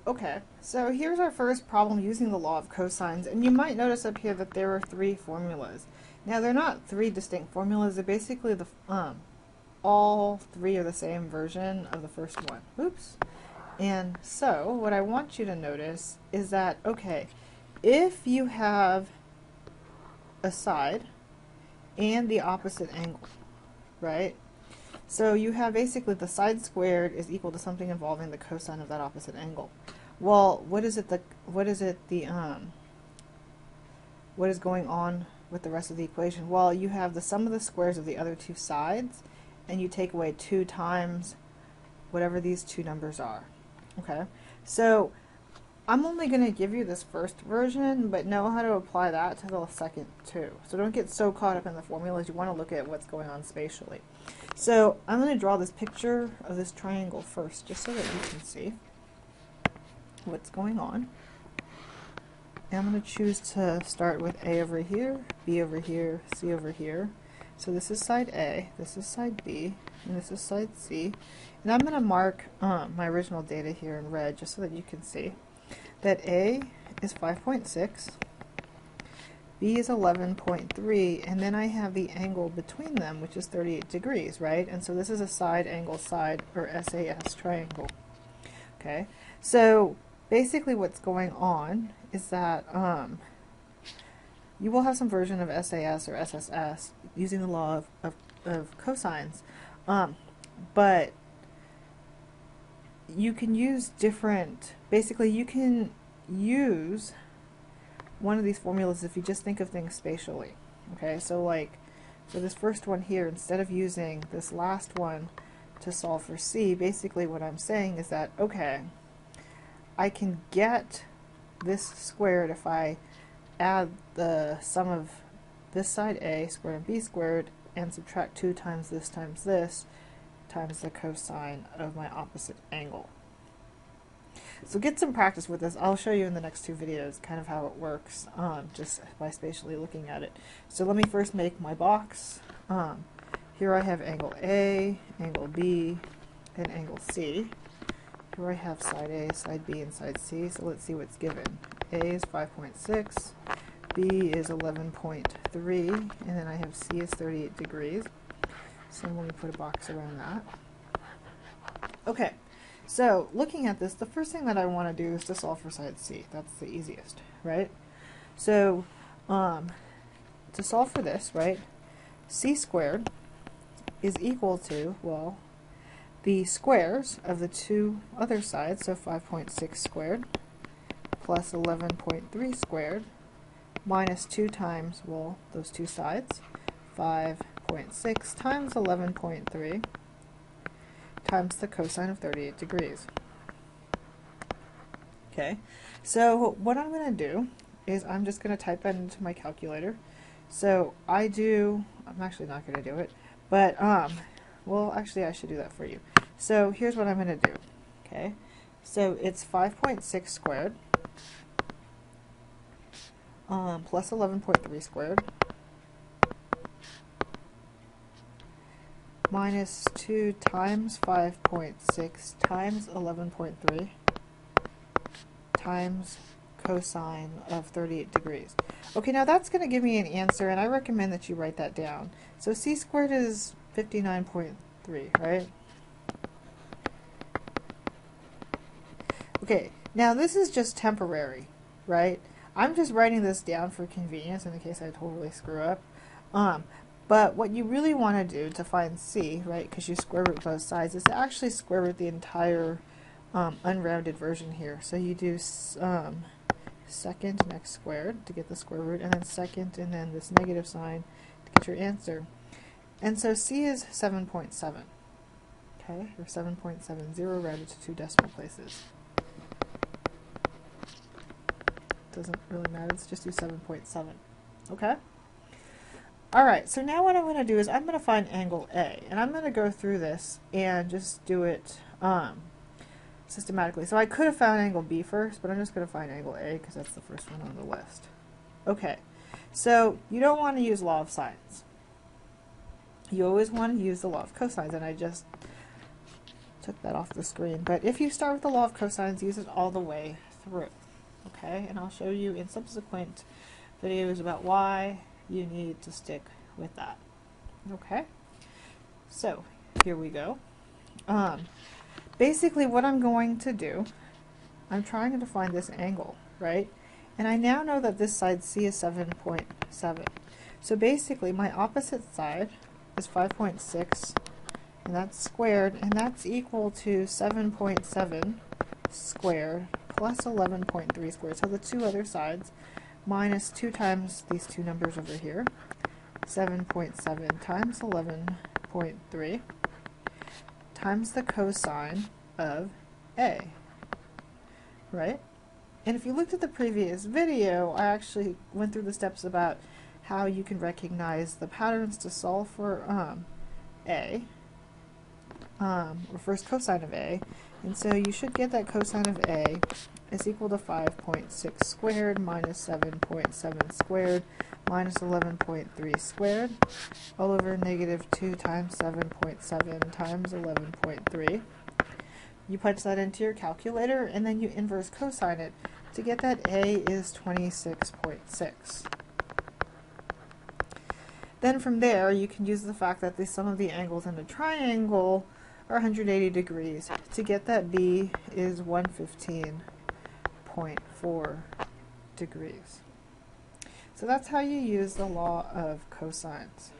Okay, so here's our first problem using the law of cosines, and you might notice up here that there are three formulas. Now they're not three distinct formulas, they're basically the all three are the same version of the first one. Oops. And so what I want you to notice is that, okay, if you have a side and the opposite angle, right? So you have basically the side squared is equal to something involving the cosine of that opposite angle. Well, what is going on with the rest of the equation? Well, you have the sum of the squares of the other two sides, and you take away 2 times whatever these two numbers are. Okay, so I'm only going to give you this first version, but know how to apply that to the second too. So don't get so caught up in the formulas. You want to look at what's going on spatially. So I'm going to draw this picture of this triangle first, just so that you can see what's going on. And I'm going to choose to start with A over here, B over here, C over here. So this is side A, this is side B, and this is side C. And I'm going to mark my original data here in red, just so that you can see that A is 5.6, B is 11.3, and then I have the angle between them, which is 38 degrees, right? And so this is a side angle side, or SAS triangle. Okay, so basically what's going on is that you will have some version of SAS or SSS using the law of cosines, but you can use different, basically you can use one of these formulas if you just think of things spatially. Okay, so like for this first one here, instead of using this last one to solve for C, basically what I'm saying is that, okay, I can get this squared if I add the sum of this side A squared and B squared and subtract 2 times this times the cosine of my opposite angle. So get some practice with this. I'll show you in the next 2 videos kind of how it works, just by spatially looking at it. So let me first make my box. Here I have angle A, angle B, and angle C. Here I have side A, side B, and side C. So let's see what's given. A is 5.6, B is 11.3, and then I have C is 38 degrees. So let me put a box around that. Okay, so looking at this, the first thing that I want to do is to solve for side C. That's the easiest, right? So to solve for this, right, C squared is equal to, well, the squares of the two other sides, so 5.6 squared plus 11.3 squared minus 2 times, well, those two sides, 5.6 times 11.3 times the cosine of 38 degrees. Okay, so what I'm going to do is I'm just going to type that into my calculator. So I'm actually not going to do it, but well, actually I should do that for you. So here's what I'm going to do. Okay, so it's 5.6 squared plus 11.3 squared minus 2 times 5.6 times 11.3 times cosine of 38 degrees. Okay, now that's going to give me an answer, and I recommend that you write that down. So C squared is 59.3, right? Okay, now this is just temporary, right? I'm just writing this down for convenience in case I totally screw up. But what you really want to do to find C, right, because you square root both sides, is to actually square root the entire unrounded version here. So you do second and x squared to get the square root, and then second and then this negative sign to get your answer. And so C is 7.7, okay, or 7.70 rounded to 2 decimal places. Doesn't really matter, let's just do 7.7, okay? Alright, so now what I'm going to do is I'm going to find angle A, and I'm going to go through this and just do it systematically. So I could have found angle B first, but I'm just going to find angle A because that's the first one on the list. Okay, so you don't want to use law of sines. You always want to use the law of cosines, and I just Took that off the screen. But if you start with the law of cosines, use it all the way through. Okay, and I'll show you in subsequent videos about why you need to stick with that. Okay, so here we go. Basically what I'm going to do, I'm trying to find this angle, right? And I now know that this side C is 7.7. So basically my opposite side is 5.6, and that's squared, and that's equal to 7.7 squared plus 11.3 squared. So the two other sides minus 2 times these two numbers over here, 7.7 times 11.3 times the cosine of A, right? And if you looked at the previous video, I actually went through the steps about how you can recognize the patterns to solve for A, or first cosine of A. And so you should get that cosine of A is equal to 5.6 squared minus 7.7 squared minus 11.3 squared all over negative 2 times 7.7 times 11.3. You punch that into your calculator and then you inverse cosine it to get that A is 26.6. Then from there you can use the fact that the sum of the angles in a triangle are 180 degrees to get that B is 115.4 degrees. So that's how you use the law of cosines.